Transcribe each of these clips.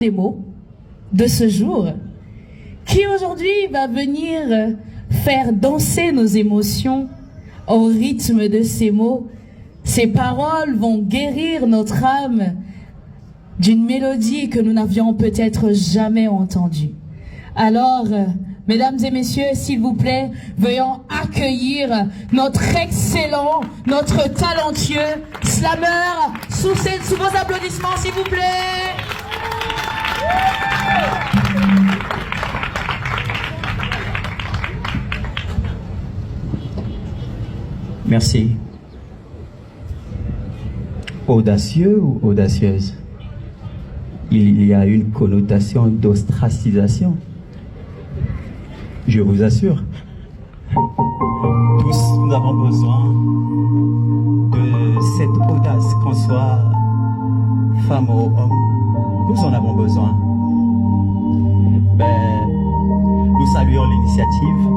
des mots de ce jour qui aujourd'hui va venir faire danser nos émotions au rythme de ces mots. Ces paroles vont guérir notre âme d'une mélodie que nous n'avions peut-être jamais entendue. Alors, mesdames et messieurs, s'il vous plaît, veuillons accueillir notre excellent, notre talentueux slammer sous vos applaudissements, s'il vous plaît. Merci. Audacieux ou audacieuse? Il y a une connotation d'ostracisation. Je vous assure. Tous nous avons besoin de cette audace, qu'on soit femme ou homme. Nous en avons besoin. Nous saluons l'initiative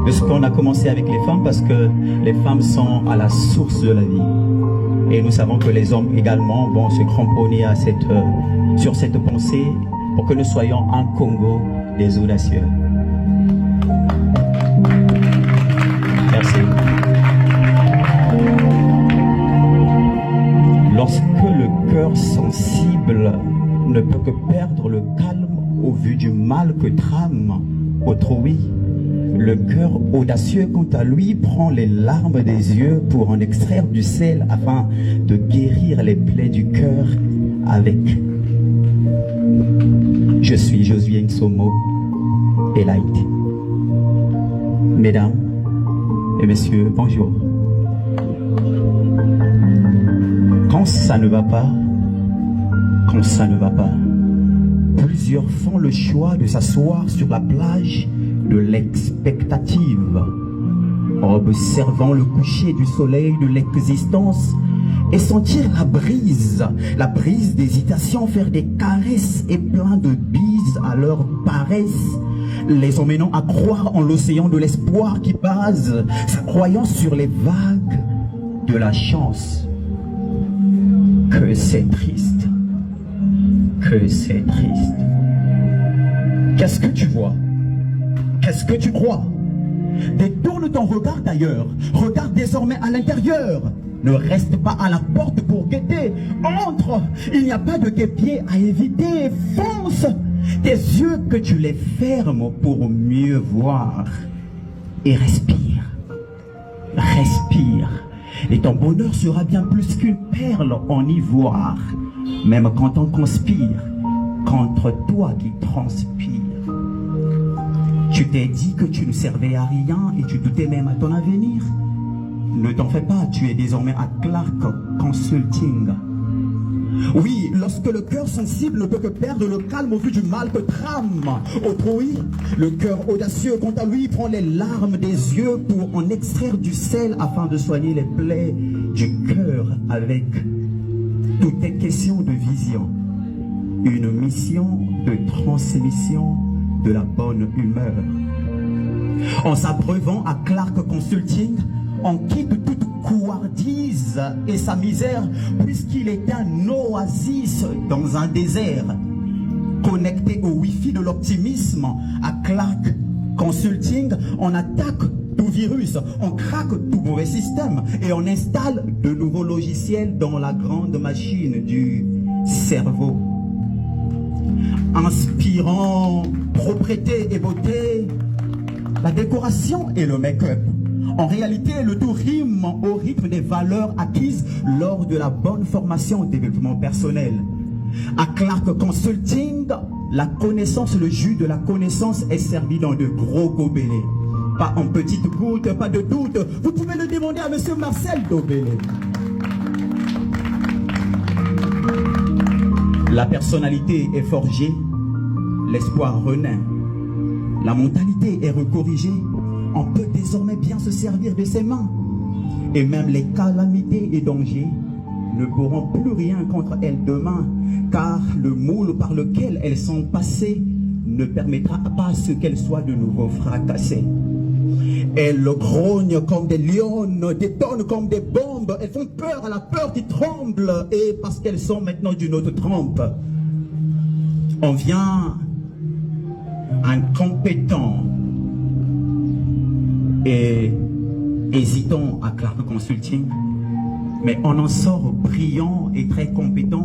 de ce qu'on a commencé avec les femmes, parce que les femmes sont à la source de la vie. Et nous savons que les hommes également vont se cramponner à sur cette pensée pour que nous soyons un Congo des audacieux. Merci. Lorsque le cœur sensible ne peut que perdre le calme au vu du mal que trame autrui, le cœur audacieux, quant à lui, prend les larmes des yeux pour en extraire du sel afin de guérir les plaies du cœur avec. Je suis Josué Nsomo et Light. Mesdames et messieurs, bonjour. Quand ça ne va pas, plusieurs font le choix de s'asseoir sur la plage de l'expectative, observant le coucher du soleil de l'existence et sentir la brise d'hésitation, faire des caresses et plein de bises à leur paresse, les emmenant à croire en l'océan de l'espoir qui base sa croyance sur les vagues de la chance. Que c'est triste, que c'est triste. Qu'est-ce que tu vois? Qu'est-ce que tu crois? Détourne ton regard d'ailleurs. Regarde désormais à l'intérieur. Ne reste pas à la porte pour guetter. Entre. Il n'y a pas de guêpier à éviter. Fonce. Tes yeux que tu les fermes pour mieux voir. Et respire. Respire. Et ton bonheur sera bien plus qu'une perle en ivoire. Même quand on conspire contre toi qui transpire. Tu t'es dit que tu ne servais à rien et tu doutais même à ton avenir. Ne t'en fais pas, tu es désormais à Clark Consulting. Oui, lorsque le cœur sensible ne peut que perdre le calme au vu du mal que trame autrui, le cœur audacieux, quant à lui, prend les larmes des yeux pour en extraire du sel afin de soigner les plaies du cœur avec. Tout est question de vision, une mission de transmission de la bonne humeur. En s'abreuvant à Clark Consulting, on quitte toute couardise et sa misère, puisqu'il est un oasis dans un désert. Connecté au Wi-Fi de l'optimisme, à Clark Consulting, on attaque tout virus, on craque tout mauvais système et on installe de nouveaux logiciels dans la grande machine du cerveau. Inspirant propreté et beauté, la décoration et le make-up. En réalité, le tout rime au rythme des valeurs acquises lors de la bonne formation au développement personnel. À Clark Consulting, la connaissance, le jus de la connaissance est servi dans de gros gobelets. Pas en petites gouttes, pas de doute. Vous pouvez le demander à monsieur Marcel Dobélé. La personnalité est forgée, l'espoir renaît. La mentalité est recorrigée, on peut désormais bien se servir de ses mains. Et même les calamités et dangers ne pourront plus rien contre elles demain, car le moule par lequel elles sont passées ne permettra pas à ce qu'elles soient de nouveau fracassées. Elles grognent comme des lions, détonnent comme des bombes. Elles font peur à la peur qui tremble. Et parce qu'elles sont maintenant d'une autre trempe. On vient incompétent et hésitant à Clark Consulting, mais on en sort brillant et très compétent.